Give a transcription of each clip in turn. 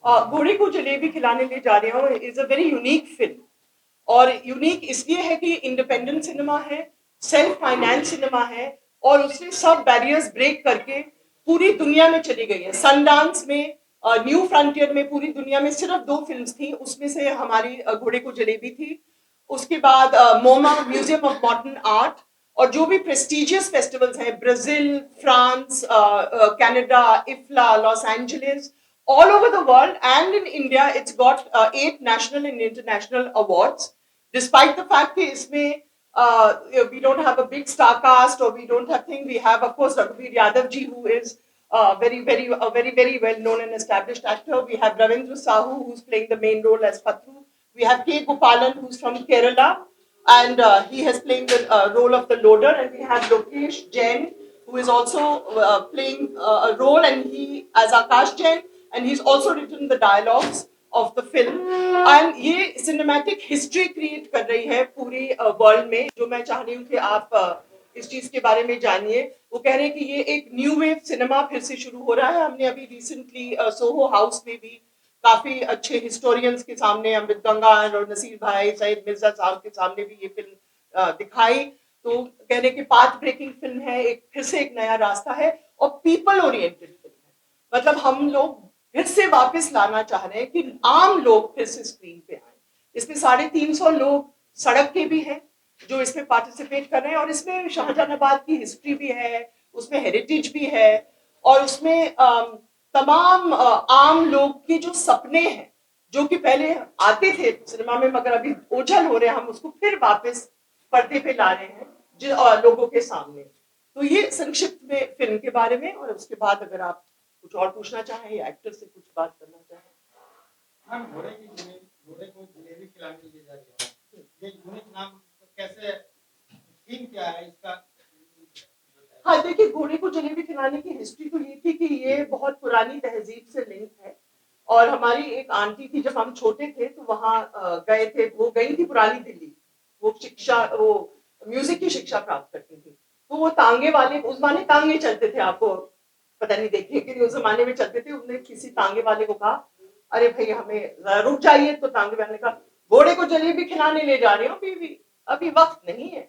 घोड़े को जलेबी खिलाने ले जा रही हूँ is a very unique film. और यूनिक इसलिए है कि इंडिपेंडेंट सिनेमा है, सेल्फ फाइनेंस सिनेमा है, और उसने सब बैरियर्स ब्रेक करके पूरी दुनिया में चली गई है। सनडांस में, न्यू फ्रंटियर में पूरी दुनिया में सिर्फ 2 फिल्म्स थी, उसमें से हमारी घोड़े को जलेबी थी। उसके बाद MoMA, museum of modern art, और जो भी प्रेस्टिजियस फेस्टिवल्स हैं, Brazil, France, Canada, IFFLA, Los Angeles, all over the world and in India, it's got 8 national and international awards. Despite the fact that isme, we don't have a big star cast, or we don't have thing, we have of course Raghuveer Yadav ji, who is very well known and established actor. We have Ravindra Sahu, who's playing the main role as Patru. We have K. Gopalan, who's from Kerala, and he has playing the role of the loader. And we have Lokesh Jain, who is also playing a role, and he as Akash Jain, and he's also written the dialogues of the film. And ये cinematic history create कर रही है पूरी world में, जो मैं चाह रही हूँ कि आप इस चीज के बारे में जानिए। वो कह रहे हैं कि ये एक न्यू वेव सिनेमा फिर से शुरू हो रहा है। हमने अभी रिसेंटली सोहो हाउस में भी काफी अच्छे हिस्टोरियंस के सामने, अमृत गंगा और नसीर भाई, सईद मिर्जा साहब के सामने भी ये फिल्म दिखाई। तो कह रहे कि पाथ ब्रेकिंग फिल्म है, एक फिर से एक नया रास्ता है, और पीपल ओरिएंटेड फिल्म है। मतलब हम लोग फिर से वापस लाना चाह रहे हैं कि आम लोग फिर से स्क्रीन पे आए। इसमें 350 लोग सड़क के भी हैं जो इसमें पार्टिसिपेट कर रहे हैं, और इसमें शाहजहानाबाद की हिस्ट्री भी है, उसमें हेरिटेज भी है, और उसमें तमाम आम लोग के जो सपने हैं, जो कि पहले आते थे सिनेमा में मगर अभी ओझल हो रहे हैं, हम उसको फिर वापस पर्दे पे ला रहे हैं लोगों के सामने। तो ये संक्षिप्त में फिल्म के बारे में। और उसके बाद अगर आप कुछ और पूछना चाहें या एक्टर से कुछ बात करना चाहें। हम घोड़े को जलेबी खिलाने ले जा रहे हैं, ये यूनिक नाम कैसे, थीम क्या है इसका? हाँ, देखिए, घोड़े को जलेबी खिलाने की हिस्ट्री तो ये थी कि ये बहुत पुरानी तहजीब से लिंक है। और हमारी एक आंटी थी, जब हम छोटे थे तो वहाँ गए थे, वो गई थी पुरानी दिल्ली, वो म्यूजिक की शिक्षा प्राप्त करती थी। तो वो तांगे वाले, उस जमाने तांगे चलते थे, आपको पता नहीं देखे कि उस जमाने में चलते थे। उसने किसी तांगे वाले को कहा, अरे भाई हमें रुक जाइए। तो तांगे वाले ने कहा, घोड़े को जलेबी खिलाने ले जा रही हूँ, अभी वक्त नहीं है।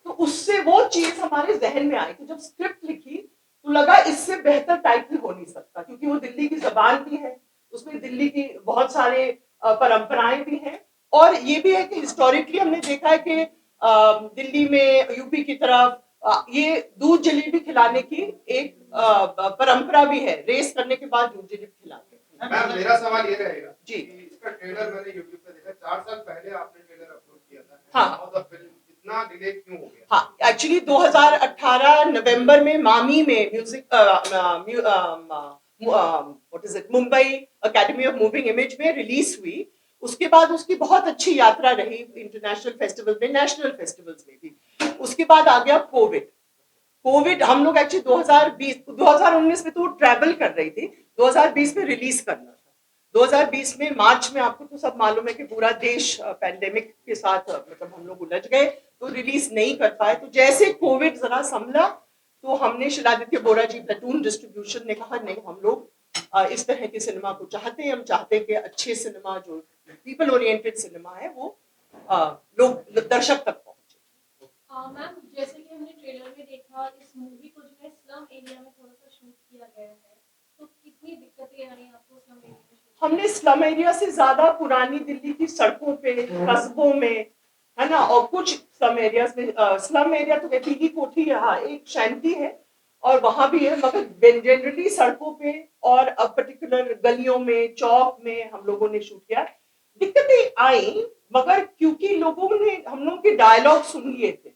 तो उससे वो चीज हमारे जहन में आई कि जब स्क्रिप्ट लिखी तो लगा इससे बेहतर टाइटल हो नहीं सकता, क्योंकि वो दिल्ली की जबान भी है, उसमें दिल्ली की बहुत सारे परंपराएं भी हैं। और ये भी है कि हिस्टोरिकली हमने देखा है कि दिल्ली में, यूपी की तरफ ये दूध जलेबी खिलाने की एक परंपरा भी है। रेस करने के बाद दूध जलेबी खिलाते हैं। मैम, मेरा सवाल ये रहेगा जी, इसका ट्रेलर मैंने यूट्यूब पे देखा, 4 साल पहले आपने ट्रेलर अपलोड किया था। हाँ, और फिल्म इतना डिले क्यों हो गया? हाँ, एक्चुअली 2018 नवंबर में मामी में music what is it, Mumbai academy of moving image में रिलीज हुई। उसके बाद उसकी बहुत अच्छी यात्रा रही इंटरनेशनल फेस्टिवल में, नेशनल फेस्टिवल्स में भी। उसके बाद आ गया कोविड। हम लोग एक्चुअली 2019 में तो ट्रैवल कर रही थी, 2020 में रिलीज करना था। 2020 में मार्च में, आपको तो सब मालूम है कि पूरा देश पैंडेमिक के साथ मतलब हम लोग उलझ गए, तो रिलीज नहीं कर पाए। तो जैसे कोविड जरा संभला तो हमने शिलादित्य बोरा जी, प्लेटून डिस्ट्रीब्यूशन ने कहा, नहीं, हम लोग इस तरह के सिनेमा को चाहते हैं। हम चाहते हैं कि अच्छे सिनेमा, जो पीपल ओरिएंटेड सिनेमा है, वो लोग दर्शक तक पहुंचे। मैम, जैसे कि हमने ट्रेलर में देखा, इस मूवी को जो है स्लम एरिया में थोड़ा सा शूट किया गया है, तो कितनी दिक्कतें आ रही हैं आपको स्लम एरिया में? हमने स्लम एरिया से ज्यादा पुरानी दिल्ली की सड़कों पे, कस्बों में, है ना, और कुछ स्लम एरियाज में, स्लम एरिया तो की कोठी यहाँ एक शांति है और वहां भी है, मगर जनरली सड़कों पे और पर्टिकुलर गलियों में, चौक में हम लोगों ने शूट किया। दिक्कतें आई, मगर क्योंकि हम लोगों के डायलॉग सुन लिए थे,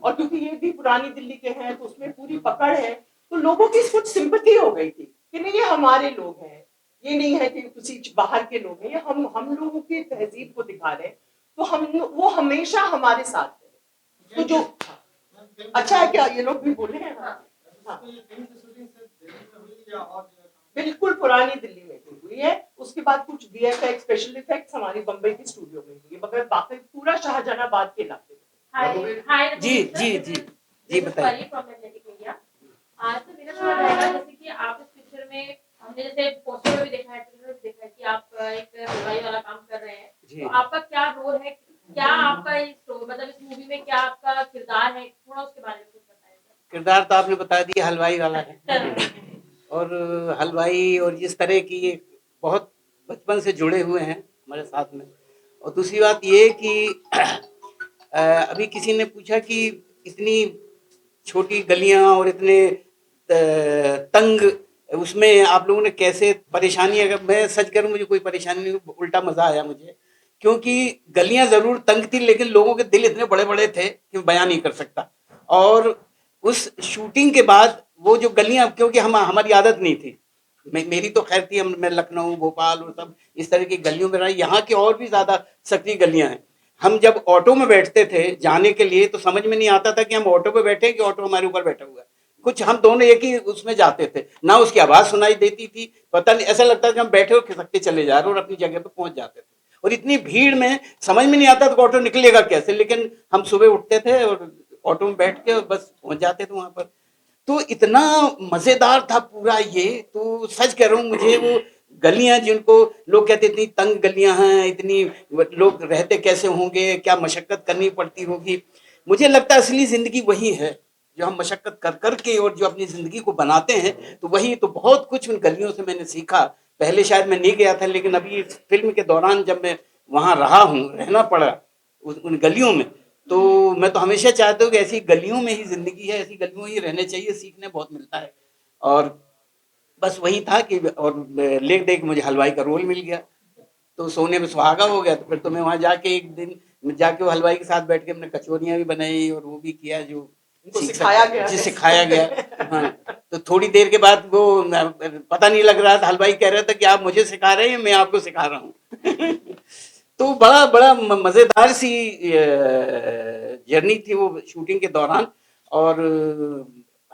और क्योंकि ये भी पुरानी दिल्ली के हैं तो उसमें पूरी पकड़ है, तो लोगों की कुछ सिंपैथी हो गई थी कि नहीं, ये हमारे लोग हैं, ये नहीं है कि किसी बाहर के लोग हैं, ये हम लोगों की तहजीब को दिखा रहे हैं। तो वो हमेशा हमारे साथ है। तो जो अच्छा है, क्या ये लोग भी बोले हैं? हाँ, बिल्कुल पुरानी दिल्ली में हुई है। उसके बाद कुछ वीएफएक्स, स्पेशल इफेक्ट्स हमारी बम्बई की स्टूडियो में हुई है, मगर बाकी पूरा शाहजहानाबाद के इलाके में। जी जी जी जी, बताइए। आज तो मेरा सवाल रहेगा, जैसे कि आप इस पिक्चर में, हमने जैसे पोस्टर में भी देखा है, ट्रेलर में भी देखा है कि आप एक हलवाई वाला काम कर रहे हैं, जी। तो आपका क्या रोल है, क्या आपका मतलब इस मूवी में क्या आपका किरदार है, थोड़ा उसके बारे में कुछ बताइए। किरदार तो आपने बता दिया, हलवाई वाला है। और हलवाई और इस तरह की ये बहुत बचपन से जुड़े हुए हैं हमारे साथ में। और दूसरी बात ये कि अभी किसी ने पूछा कि इतनी छोटी गलियां और इतने तंग उसमें आप लोगों ने कैसे परेशानी, अगर मैं सच करूं मुझे कोई परेशानी नहीं, उल्टा मजा आया मुझे, क्योंकि गलियां जरूर तंग थी लेकिन लोगों के दिल इतने बड़े बड़े थे कि मैं बयान नहीं कर सकता। और उस शूटिंग के बाद वो जो गलियां, क्योंकि हमारी आदत नहीं थी, मेरी तो खैर थी, मैं लखनऊ भोपाल और सब इस तरह की गलियों में रहा, यहाँ की और भी ज्यादा सकरी गलियां हैं। हम जब ऑटो में बैठते थे जाने के लिए तो समझ में नहीं आता था कि हम ऑटो पे बैठे कि ऑटो हमारे ऊपर बैठा हुआ है। कुछ हम दोनों एक ही उसमें जाते थे, ना उसकी आवाज सुनाई देती थी, पता नहीं, ऐसा लगता था कि हम बैठे और खिसकते चले जा रहे और अपनी जगह पे पहुंच जाते थे। और इतनी भीड़ में समझ में नहीं आता था ऑटो निकलेगा कैसे, लेकिन हम सुबह उठते थे और ऑटो में बैठ के बस पहुंच जाते थे वहां पर। तो इतना मजेदार था पूरा ये, तो सच कह रहा हूँ मुझे वो गलियां जिनको लोग कहते इतनी तंग गलियां हैं, इतनी लोग रहते कैसे होंगे, क्या मशक्कत करनी पड़ती होगी, मुझे लगता है असली जिंदगी वही है जो हम मशक्कत कर करके और जो अपनी जिंदगी को बनाते हैं, तो वही तो बहुत कुछ उन गलियों से मैंने सीखा। पहले शायद मैं नहीं गया था, लेकिन अभी इस फिल्म के दौरान जब मैं वहां रहा हूँ, रहना पड़ा उन गलियों में, तो मैं तो हमेशा चाहता हूँ कि ऐसी गलियों में ही जिंदगी है, ऐसी गलियों में ही रहने चाहिए, सीखने बहुत मिलता है। और बस वही था कि, और लेख देख मुझे हलवाई का रोल मिल गया तो सोने में सुहागा हो गया। तो फिर तो मैं वहां जाके एक दिन जाके वो हलवाई के साथ बैठ के हमने कचौरियां भी बनाई और वो भी किया जो उनको सिखाया गया जी है। सिखाया गया। हाँ, तो थोड़ी देर के बाद वो पता नहीं लग रहा था, हलवाई कह रहा था कि आप मुझे सिखा रहे हैं, मैं आपको सिखा रहा हूँ। तो बड़ा बड़ा मजेदार सी जर्नी थी वो शूटिंग के दौरान। और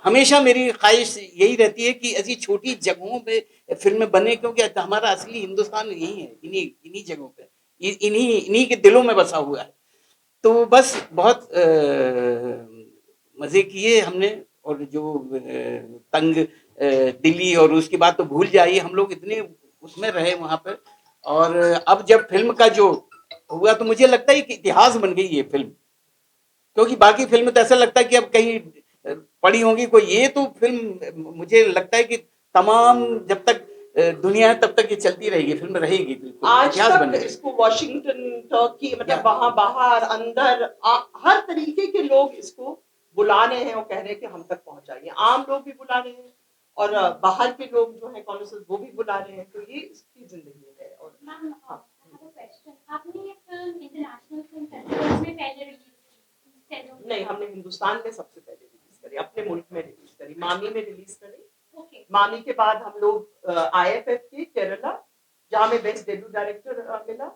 हमेशा मेरी ख्वाहिश यही रहती है कि ऐसी छोटी जगहों पे फिल्में बने, क्योंकि हमारा असली हिंदुस्तान यही है, इन्हीं इन्हीं जगहों पे, इन्हीं इन्हीं के दिलों में बसा हुआ है। तो बस बहुत मजे किए हमने। और जो तंग दिल्ली और उसकी बात तो भूल जाइए, हम लोग इतने उसमें रहे वहां पर। और अब जब फिल्म का जो हुआ तो मुझे लगता है कि इतिहास बन गई ये फिल्म, क्योंकि बाकी फिल्म तो ऐसा लगता है कि अब कहीं पड़ी होंगी कोई, ये तो फिल्म मुझे लगता है कि तमाम जब तक दुनिया है तब तक ये चलती रहेगी, फिल्म रहेगी, बिल्कुल आज इतिहास बन तक गई। इसको वॉशिंगटन, टर्की, मतलब या वहां बाहर अंदर हर तरीके के लोग इसको बुला रहे हैं और कह रहे हैं कि हम तक पहुंचाइए। आम लोग भी बुला रहे हैं और बाहर के लोग जो है कॉन्सुल वो भी बुला रहे हैं। तो ये इसकी जिंदगी है। और मैम, क्वेश्चन, आपने ये फिल्म इंटरनेशनल फिल्म फेस्टिवल में पहले रिलीज की? नहीं, हमने हिंदुस्तान में सबसे पहले रिलीज करी, अपने मुल्क में रिलीज करी, मामी में रिलीज करी। ओके। मामी के बाद हम लोग IFF के केरला, जहाँ में बेस्ट डेब्यू डायरेक्टर मिला।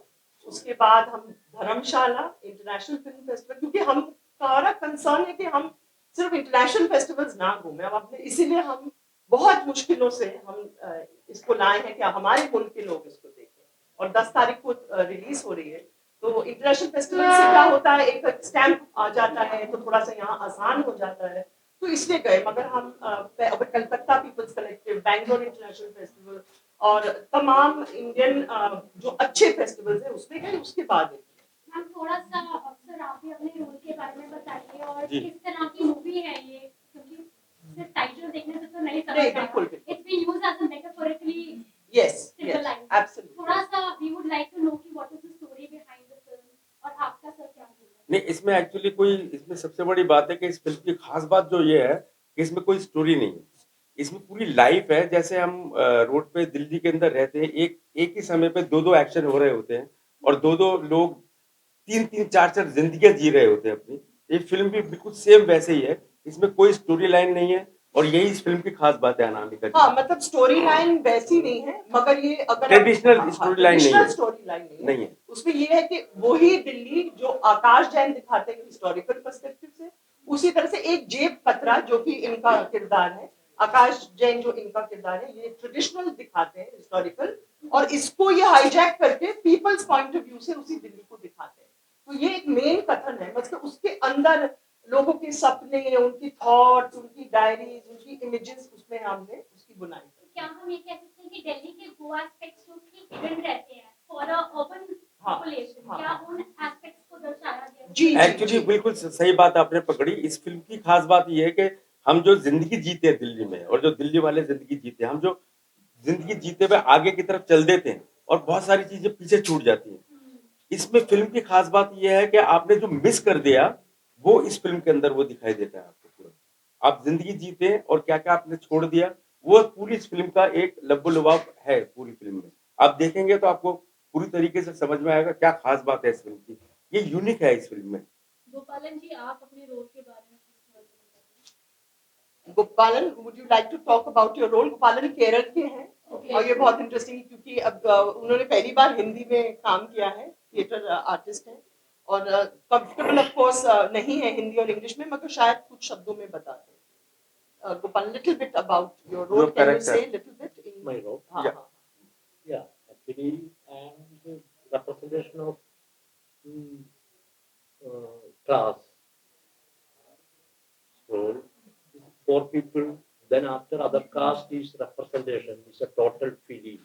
उसके बाद हम धर्मशाला इंटरनेशनल फिल्म फेस्टिवल, क्योंकि हम हमारा कंसर्न है कि हम सिर्फ इंटरनेशनल फेस्टिवल्स ना घूमें, अब अपने इसीलिए हम बहुत मुश्किलों से हम इसको लाए हैं कि हमारे मुल्क के लोग इसको देखें। और 10 तारीख को रिलीज हो रही है। तो इंटरनेशनल फेस्टिवल से क्या होता है, एक स्टैंप आ जाता है तो थोड़ा सा यहाँ आसान हो जाता है, तो इसलिए गए। मगर हम Calcutta people's collective, Bangalore international festival और तमाम इंडियन जो अच्छे फेस्टिवल्स हैं उसमें गए। उसके बाद मैम, थोड़ा सा अक्सर आप भी अपने रोल के बारे में बताइए और किस तरह की मूवी है ये, क्योंकि सिर्फ टाइटल देखने से तो नहीं समझ आएगा। बिल्कुल it's been used as a metaphorically yes symbolize. Absolutely. थोड़ा सा we would like to know कि what is the story behind the film और आपका सर क्या रोल है? नहीं, इसमें एक्चुअली कोई, इसमें सबसे बड़ी बात है कि इस फिल्म की खास बात जो ये है कि इसमें कोई स्टोरी नहीं है। इसमें पूरी लाइफ है, जैसे हम रोड पे दिल्ली के अंदर रहते हैं, एक ही समय पे दो एक्शन हो रहे होते हैं और दो लोग तीन चार जिंदगियां जी रहे होते हैं अपनी। ये फिल्म भी बिल्कुल सेम वैसे ही है, इसमें कोई स्टोरी लाइन नहीं है और यही इस फिल्म की खास बात है अनामिका जी। हाँ, मतलब स्टोरी लाइन वैसी नहीं है, मगर ये अगर ट्रेडिशनल स्टोरी लाइन नहीं है, स्टोरी लाइन नहीं है। उसमें ये है कि वही दिल्ली जो आकाश जैन दिखाते हैं हिस्टोरिकल पर्सपेक्टिव से, उसी तरह से एक जेब कतरा जो कि इनका किरदार है, आकाश जैन जो इनका किरदार है, ये ट्रेडिशनल दिखाते हैं हिस्टोरिकल, और इसको ये हाईजैक करके पीपल्स पॉइंट ऑफ व्यू से उसी दिल्ली को दिखाते हैं। तो ये एक मेन कथन है, मतलब उसके अंदर लोगों के सपने, उनकी थॉट्स, उनकी डायरीज, उनकी इमेजेस, उसमें हमने उसकी बुनाई की। क्या हम ये कह सकते हैं कि कि दिल्ली के वो एस्पेक्ट्स जो कि हिडन रहते हैं फॉर अ अर्बन हाँ, पॉपुलेशन, हाँ। क्या उन एस्पेक्ट्स को दर्शाया गया है? जी, एक्चुअली बिल्कुल सही बात आपने पकड़ी। इस फ़िल्म की ख़ास बात ये है कि हम जो ज़िंदगी जीते हैं दिल्ली में और जो दिल्ली वाले ज़िंदगी जीते हैं, हम जो ज़िंदगी जीते हुए आगे की तरफ चल देते हैं और बहुत सारी चीज़ें पीछे छूट जाती हैं। इसमें फ़िल्म की ख़ास बात ये है कि आपने जो मिस कर दिया, वो इस फ़िल्म के अंदर वो दिखाई देता है आपको पूरा। आप ज़िंदगी जीते और क्या-क्या आपने छोड़ दिया, वो पूरी इस फ़िल्म का एक लबो-लुबाव है पूरी फ़िल्म में। आप देखेंगे तो आपको पूरी तरीके से समझ में आएगा क्या ख़ास बात है इस फ़िल्म की। ये यूनिक है इस फ़िल्म में। गोपालन जी, आप अपने रोल के बारे में कुछ बताइए। Gopalan, would you like to talk about your role? Gopalan Kerala के हैं Okay. और ये बहुत इंटरेस्टिंग क्योंकि अब उन्होंने पहली बार हिंदी में काम किया है, थिएटर आर्टिस्ट हैं और कंफर्टेबल ऑफ कोर्स नहीं है हिंदी और इंग्लिश में, मगर शायद कुछ शब्दों में बता दें। Gopalan, little bit about your role, Your can you character. से little bit in My role? हाँ Yeah. हाँ Yeah, actually, I am the representation of mm, class. So, four people. Then after other caste is representation. It's a total feeling.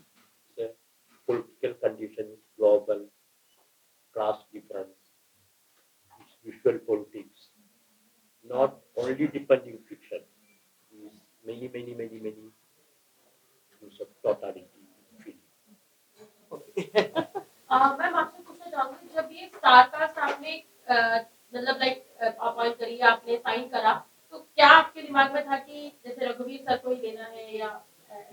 It's a political conditions, global class difference. It's visual politics. Not only depending fiction. It's many. It's a totality feeling. Ma'am आपसे पूछना चाहूंगी, जब ये star cast आपने मतलब like appoint करी, आपने sign करा, तो क्या आपके दिमाग में था कि जैसे रघुवीर सर को ही लेना है या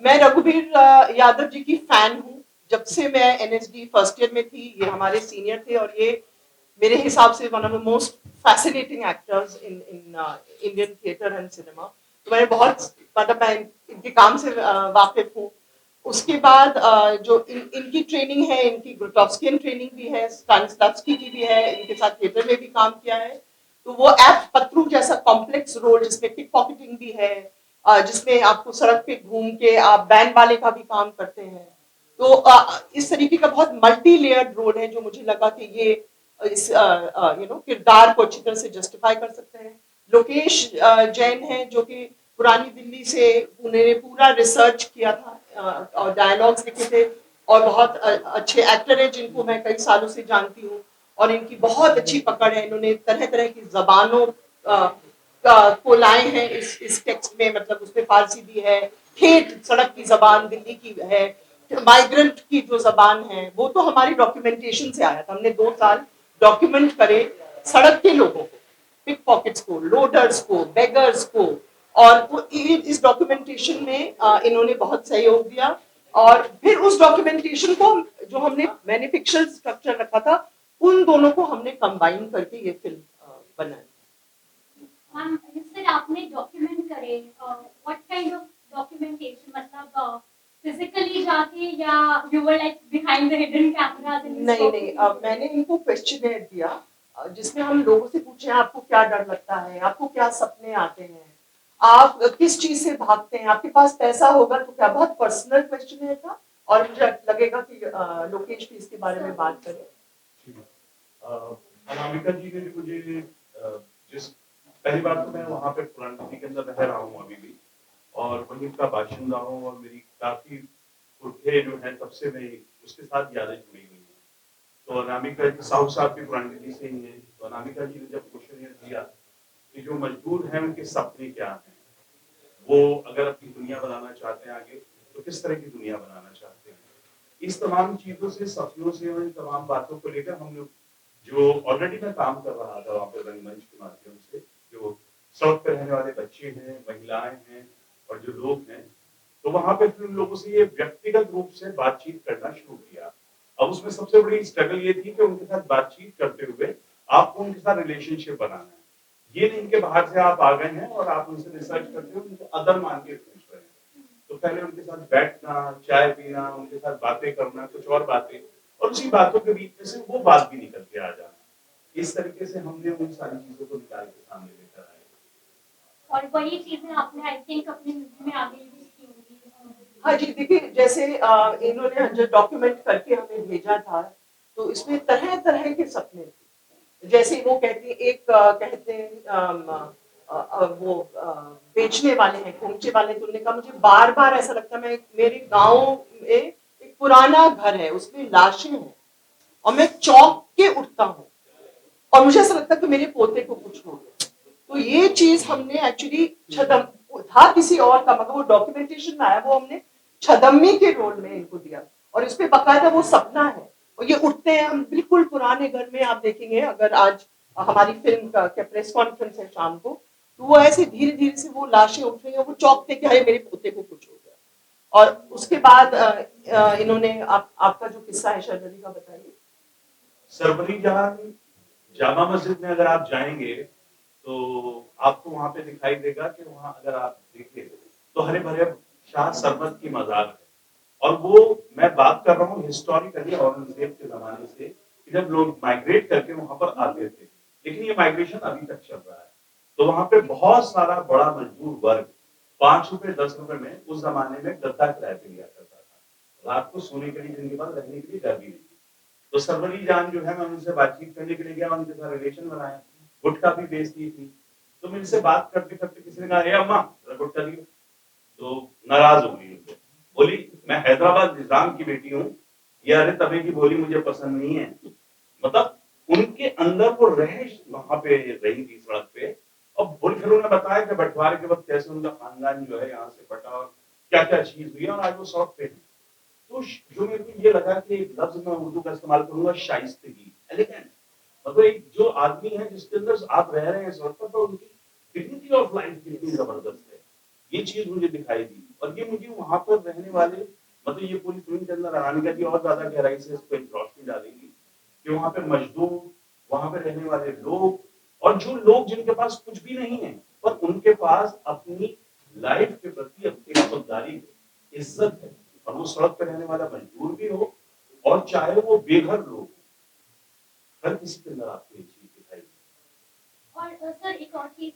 मैं रघुवीर यादव जी की फैन हूँ। जब से मैं एनएसडी फर्स्ट ईयर में थी, ये हमारे सीनियर थे और ये मेरे हिसाब से one of the most fascinating actors in Indian theatre and cinema. तो मैंने बहुत मतलब मैं इनके काम से वाकिफ हूँ। उसके बाद जो इनकी ट्रेनिंग है, इनकी ग्रुटोव्स्कियन ट्रेनिंग भी है, स्टानिस्लावस्की की भी है, इनके साथ थिएटर में भी काम किया है। तो वो एप पत्रू जैसा कॉम्प्लेक्स रोल जिसमें पिक पॉकेटिंग भी है, जिसमें आपको सड़क पे घूम के आप बैंड वाले का भी काम करते हैं। तो इस तरीके का बहुत मल्टी लेयर्ड रोल है जो मुझे लगा कि ये इस किरदार को अच्छी तरह से जस्टिफाई कर सकते हैं। लोकेश जैन है जो कि पुरानी दिल्ली से उन्होंने पूरा रिसर्च किया था और डायलॉग्स लिखे थे और बहुत अच्छे एक्टर हैं जिनको मैं कई सालों से जानती हूँ और इनकी बहुत अच्छी पकड़ है। इन्होंने तरह तरह की जबानों को लाए हैं इस टेक्स्ट में, मतलब उसमें फारसी भी है, ठेठ सड़क की जबान दिल्ली की है, माइग्रेंट की जो जबान है वो तो हमारी डॉक्यूमेंटेशन से आया था। हमने 2 साल डॉक्यूमेंट करे सड़क के लोगों को, पिक पॉकेट्स को, लोडर्स को, बेगर्स को, और वो इस डॉक्यूमेंटेशन में इन्होंने बहुत सहयोग दिया और फिर उस डॉक्यूमेंटेशन को जो मैंने फिक्शनल स्ट्रक्चर रखा था उन दोनों को हमने कंबाइन करके ये फिल्म बनाई। मैम, सर आपने डॉक्यूमेंट करे, व्हाट काइंड ऑफ डॉक्यूमेंटेशन, मतलब फिजिकली जाके या you were like behind the hidden cameras? नहीं, मैंने इनको क्वेश्चनेयर दिया जिसमें हम लोगों से पूछे आपको क्या डर लगता है, आपको क्या सपने आते हैं, आप किस चीज से भागते हैं, आपके पास पैसा होगा तो क्या। बहुत पर्सनल क्वेश्चनेयर था और मुझे लगेगा कि लोकेश भी इसके बारे में बात करें। अनामिका जी ने मुझे जिस पहली बार तो मैं वहाँ पे पुरानी दिल्ली के अंदर रह रहा हूँ अभी भी और वहीं का बाशिंदा हूँ और मेरी काफी पुरखे जो है तब से मैं उसके साथ यादें जुड़ी हुई हैं। तो अनामिका साहू साहब भी पुरानी दिल्ली से ही हैं। तो अनामिका जी ने जब क्वेश्चन दिया कि जो मजदूर हैं उनके सपने क्या हैं, वो अगर अपनी दुनिया बनाना चाहते हैं आगे तो किस तरह की दुनिया बनाना चाहते हैं, इस तमाम चीजों से, सपनों से और इन तमाम बातों को लेकर हम लोग जो ऑलरेडी मैं काम कर रहा था वहाँ पे रंगमंच के माध्यम से, जो सड़क पे रहने वाले बच्चे हैं, महिलाएं हैं और जो लोग हैं, तो वहाँ पे फिर उन लोगों से ये व्यक्तिगत रूप से बातचीत करना शुरू किया। अब उसमें सबसे बड़ी स्ट्रगल ये थी कि उनके साथ बातचीत करते हुए आपको उनके साथ रिलेशनशिप बनाना है। ये नहीं कि बाहर से आप आ गए हैं और आप उनसे रिसर्च करते हो, उनको अदर मान के पूछ रहे हैं। तो पहले उनके साथ बैठना, चाय पीना, उनके साथ बातें करना, कुछ और बातें, और उसी बातों के बीच में से वो बात भी निकल के आ जाना। इस तरीके से हमने उन सारी चीजों को निकाल के सामने लेकर आए। और वही चीजें आपने आई थिंक अपनी मूवी में आगे यूज की होंगी। हाँ जी, देखिए जैसे इन्होंने जो डॉक्यूमेंट करके हमें भेजा था तो इसमें तरह तरह के सपने थे। जैसे वो कहते हैं, एक कहते हैं वो बेचने वाले हैं, खोमचे वाले, तो उन्होंने कहा मुझे बार बार ऐसा लगता है, मैं मेरे गांव में एक पुराना घर है, उसमें लाशें हैं और मैं चौंक के उठता हूँ और मुझे ऐसा लगता है कि मेरे पोते को कुछ हो गया। तो ये चीज हमने एक्चुअली छदम था किसी और का, मगर वो डॉक्यूमेंटेशन में आया, वो हमने छदम्मी के रोल में इनको दिया और इस पे बकायदा वो सपना है और ये उठते हैं। हम बिल्कुल पुराने घर में, आप देखेंगे अगर आज हमारी फिल्म का प्रेस कॉन्फ्रेंस है शाम को, तो वो ऐसे धीरे धीरे से वो लाशें उठ रही है, वो चौंकते कि अरे मेरे पोते को कुछ हो गया। और उसके बाद इन्होंने आपका जो किस्सा है शर्वरी का बताइए। सरवरी जहां जामा मस्जिद में अगर आप जाएंगे तो आपको वहां पे दिखाई देगा कि वहां अगर आप देखें तो हरे भरे शाह सरमद की मजार है। और वो मैं बात कर रहा हूँ हिस्टोरिकली औरंगजेब के जमाने से, कि जब लोग माइग्रेट करके वहां पर आते थे, लेकिन ये माइग्रेशन अभी तक चल रहा है। तो वहां पे बहुत सारा बड़ा मजदूर वर्ग 5 रुपए 10 रुपए में उस जमाने में गद्दा किराए पे लिया करता था, रात को सोने के लिए, जिनके पास रहने के लिए घर भी नहीं। तो सरवरी जान जो है, मैं उनसे बातचीत करने के लिए गया, उनके साथ रिलेशन बनाया, गुटखा भी बेचती थी। तो मेरे से बात करते करते किसी ने कहा, ए अम्मा गुटखा दी, तो नाराज हो गई उनको, बोली मैं हैदराबाद निजाम की बेटी हूँ, ये अरे तबे की बोली मुझे पसंद नहीं है। मतलब उनके अंदर वो रहश वहां पे रही थी सड़क पे। और बोल फिर उन्होंने बताया कि बंटवारे के वक्त कैसे उनका खानदान जो है यहाँ से बटा और क्या क्या चीज हुई और आज वो सड़क पे है। तो जो मेरे को ये लगा कि एक लफ्ज मैं उर्दू का इस्तेमाल करूंगा, शाइस्तगी, एलिगेंट। मतलब एक जो आदमी है जिसके अंदर आप रह रहे हैं इस वक्त, तो उनकी डिग्निटी ऑफ लाइफ कितनी जबरदस्त है, ये चीज मुझे दिखाई दी। और ये मुझे वहां पर रहने वाले, मतलब ये पूरी फिल्म के अंदर अनामिका जी और ज्यादा गहराई से इस पर रोशनी डालेंगी कि वहां पे मजदूर, वहां पे रहने वाले लोग, और जो लोग जिनके पास कुछ भी नहीं है पर उनके पास अपनी लाइफ के प्रति अपनी खुददारी है, इज्जत है। और वो सड़क पर रहने वाला मजदूर भी हो और चाहे वो बेघर लोग हो, हर किसी के अंदर आपको ये चीज दिखाई देगी। और सर एक और चीज,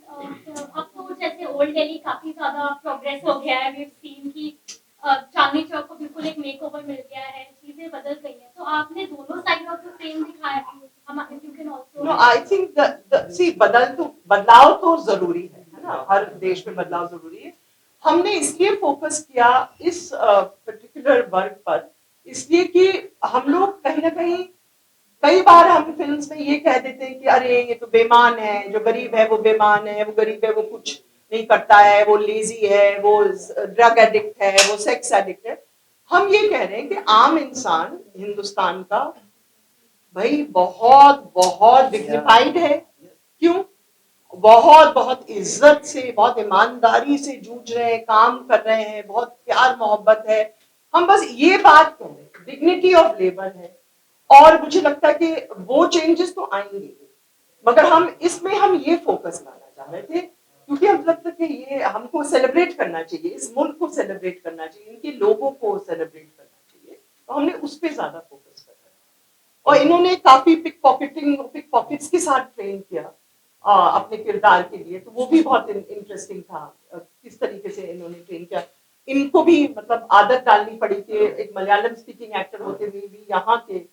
अब तो जैसे ओल्ड दिल्ली काफी ज्यादा प्रोग्रेस हो गया है, वी सीन की चांदनी चौक को बिल्कुल एक मेकओवर मिल गया है, चीजें बदल गई हैं, तो आपने दोनों साइड ऑफ द फ्रेम दिखाया। You can also, no I think see बदलाव तो जरूरी है ना, हर देश में बदलाव जरूरी है। हमने इसलिए फोकस किया इस पर्टिकुलर वर्ग पर, इसलिए कि हम लोग कहीं ना कहीं, कई बार हम फिल्म्स में ये कह देते हैं कि अरे ये तो बेईमान है, जो गरीब है वो बेईमान है, वो गरीब है वो कुछ नहीं करता है, वो लेजी है, वो ड्रग एडिक्ट है, वो सेक्स एडिक्ट है। हम ये कह रहे हैं कि आम इंसान हिंदुस्तान का भाई बहुत बहुत डिग्निफाइड है। क्यों? बहुत बहुत इज्जत से, बहुत ईमानदारी से जूझ रहे हैं, काम कर रहे हैं, बहुत प्यार मोहब्बत है। हम बस ये बात कह रहे हैं, डिग्निटी ऑफ लेबर है। और मुझे लगता है कि वो चेंजेस तो आएंगे, मगर हम इसमें हम ये फोकस करना चाह रहे थे क्योंकि हम लगता है कि ये हमको सेलिब्रेट करना चाहिए, इस मुल्क को सेलिब्रेट करना चाहिए, इनके लोगों को सेलिब्रेट करना चाहिए, तो हमने उस पर ज्यादा फोकस कर रहे हैं। और इन्होंने काफी पिक पॉकेट्स के साथ ट्रेन किया अपने किरदार के लिए, तो वो भी बहुत इंटरेस्टिंग था किस तरीके से इन्होंने ट्रेन किया। इनको भी मतलब आदत डालनी पड़ी कि एक मलयालम स्पीकिंग एक्टर होते हुए भी यहाँ के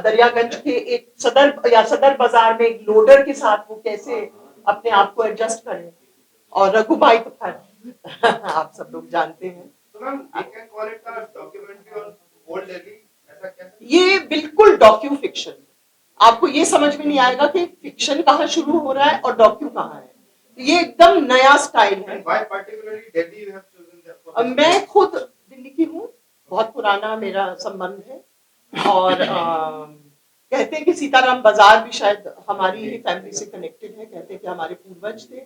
दरियागंज के एक सदर बाजार में एक लोडर के साथ वो कैसे अपने आप को एडजस्ट करें। और रघुभाई तो खैर आप सब लोग जानते हैं। So ma'am, we can call it a documentary on old Delhi. ऐसा कैसे? ये बिल्कुल डॉक्यू फिक्शन, आपको ये समझ में नहीं आएगा कि फिक्शन कहाँ शुरू हो रहा है और डॉक्यू कहाँ है। ये एकदम नया स्टाइल है। And why particularly Delhi you have chosen that for? मैं खुद दिल्ली की हूँ, बहुत पुराना मेरा संबंध है। और कहते हैं कि सीताराम बाजार भी शायद हमारी ही फैमिली से कनेक्टेड है, कहते हैं कि हमारे पूर्वज थे,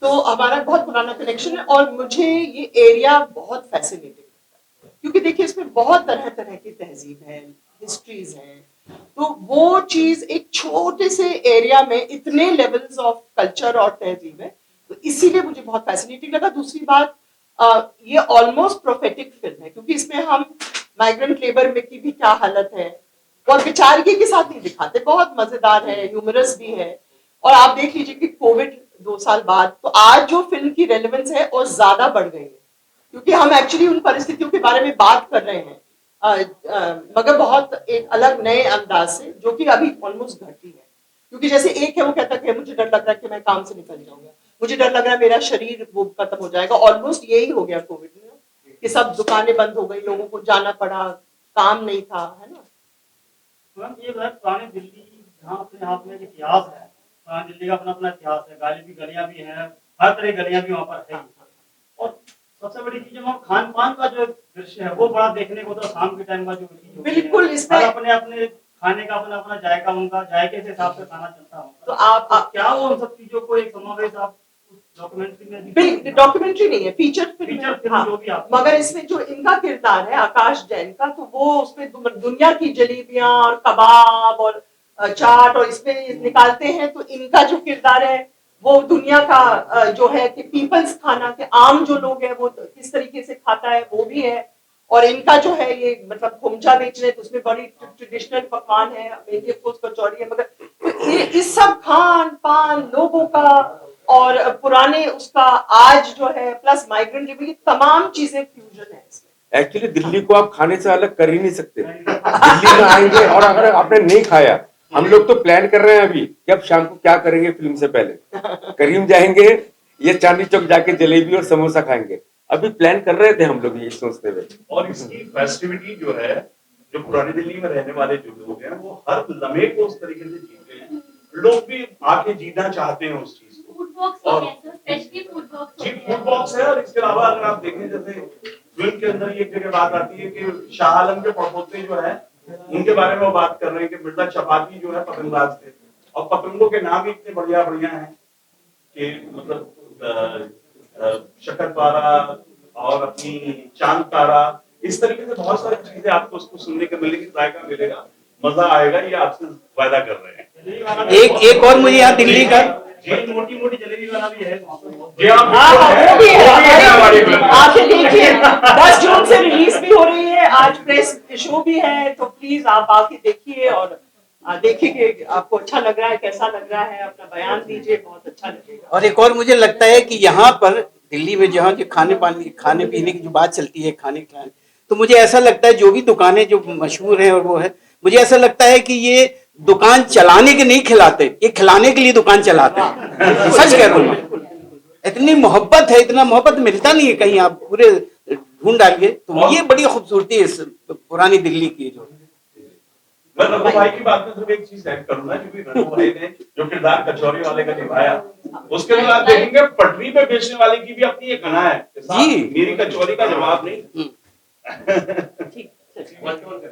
तो हमारा बहुत पुराना कनेक्शन है। और मुझे ये एरिया बहुत फैसिनेटिंग लगता है क्योंकि देखिए इसमें बहुत तरह तरह की तहजीब है, हिस्ट्रीज हैं, तो वो चीज एक छोटे से एरिया में इतने लेवल्स ऑफ कल्चर और तहजीब है, तो इसीलिए मुझे बहुत फैसिनेटिंग लगा। दूसरी बात, ये ऑलमोस्ट प्रोफेटिक फिल्म है क्योंकि इसमें हम माइग्रेंट लेबर में की भी क्या हालत है और बेचारगी के साथ नहीं दिखाते, बहुत मजेदार है, ह्यूमरस भी है। और आप देख लीजिए कि कोविड 2 साल बाद तो आज जो फिल्म की रेलेवेंस है और ज्यादा बढ़ गई है क्योंकि हम एक्चुअली उन परिस्थितियों के बारे में बात कर रहे हैं, मगर बहुत एक अलग नए अंदाज से, जो कि अभी ऑलमोस्ट घटी है। क्योंकि जैसे एक है वो कहता है कि मुझे डर लग रहा है कि मैं काम से निकल जाऊंगा, मुझे डर लग रहा है मेरा शरीर वो खत्म हो जाएगा। ऑलमोस्ट यही हो गया कोविड में कि सब दुकानें बंद हो गई, लोगों को जाना पड़ा, काम नहीं था, है ना। मैम ये है पुरानी दिल्ली जहाँ अपने हाथ में एक इतिहास है, पुरानी दिल्ली का अपना अपना इतिहास है, गाली भी गलियां भी हैं, हर तरह की गलियां भी वहाँ पर है। और सबसे बड़ी चीज वहाँ खान पान का जो दृश्य है वो बड़ा देखने को तो शाम के टाइम का जो चीज होती है, बिल्कुल, इसमें अपने अपने खाने का अपना अपना जायका, उनका जायके के हिसाब से खाना चलता है। तो आप क्या वो उन सब चीजों को एक समावेश आप डॉक्यूमेंट्री में डॉक्यूमेंट्री नहीं है, फीचर फिल्म फीचर है, फिल्म हाँ। जो भी आप मगर इसमें जो इनका किरदार है आकाश जैन का, तो वो उसमें दुनिया की जलेबियां और कबाब और चाट और इसमें निकालते हैं, तो इनका जो किरदार है वो दुनिया का जो है कि पीपल्स खाना के आम जो लोग हैं वो किस तरीके से खाता है वो भी है। और इनका जो है ये मतलब खोमचा बेच रहे हैं, तो उसमें बड़ी ट्रेडिशनल पकवान है, मेनली ऑफ कोर्स कचौरी है, मगर तो ये इस सब खान पान लोगों का और पुराने उसका आज जो है प्लस माइग्रेंट लेबर, ये तमाम चीजें फ्यूजन है इसमें। एक्चुअली दिल्ली को आप खाने से अलग कर ही नहीं सकते। दिल्ली में आएंगे और अगर आपने नहीं खाया, हम लोग तो प्लान कर रहे हैं अभी कि अब शाम को क्या करेंगे फिल्म से पहले। करीम जाएंगे, ये चांदनी चौक जाके जलेबी और समोसा खाएंगे। अभी प्लान कर रहे थे हम लोग ये सोचते हुए। और इसकी फेस्टिविटी जो है, जो पुरानी दिल्ली में रहने वाले जो लोग हैं वो हर लम्हे को उस तरीके से जीते हैं। लोग भी आके जीना चाहते हैं उस चीज को। फूड बॉक्स हो गया सर, स्पेशली फूड बॉक्स जी फूड बॉक्स है। और इसके अलावा अगर आप देखें, जैसे फिल्म के अंदर ये एक जगह बात आती है कि शाह आलम के पड़पोते जो है उनके बारे में वो बात कर रहे हैं कि मिर्जा चपाती जो है पतंगबाज थे, और पतंगों के नाम ही इतने बढ़िया बढ़िया हैं कि मतलब शक्करपारा और अपनी चांद तारा, इस तरीके से बहुत सारी चीजें आपको उसको सुनने को मिलेगी, जायका मिलेगा, मजा आएगा, ये आपसे वायदा कर रहे हैं। एक और मुझे यहाँ दिल्ली का जी मोटी मोटी जलेबी वाला भी है वहाँ पर। जी हाँ, वो भी है हमारी फिल्म में। आके देखिए, 10 जून से रिलीज भी हो रही है, आज प्रेस शो भी है, तो प्लीज आप आके देखिए और देखिए कि आपको अच्छा लग रहा है, कैसा लग रहा है, अपना बयान दीजिए, बहुत अच्छा लगेगा। और एक और मुझे लगता है कि यहाँ पर दिल्ली में जहाँ जो खाने पीने की जो बात चलती है, खाने खाने, तो मुझे ऐसा लगता है जो भी दुकानें जो मशहूर हैं और वो है, मुझे ऐसा लगता है कि ये दुकान चलाने के नहीं खिलाते, ये खिलाने के लिए दुकान चलाते हैं। सच कह रहा हूँ, इतनी मोहब्बत है, इतना मोहब्बत मिलता नहीं है कहीं, आप पूरे ढूंढ डालिए। तो ये बड़ी खूबसूरती है इस पुरानी दिल्ली की। जो मैं रघु भाई की बात में सिर्फ एक चीज ऐड करूंगा, क्योंकि रघु भाई ने जो किरदार कचौरी वाले का निभाया, उसके बाद आप देखेंगे पटरी पे बेचने वाले की भी अपनी एक कला है। जी। मेरी कचौरी का जवाब नहीं। ठीक। करेंगे।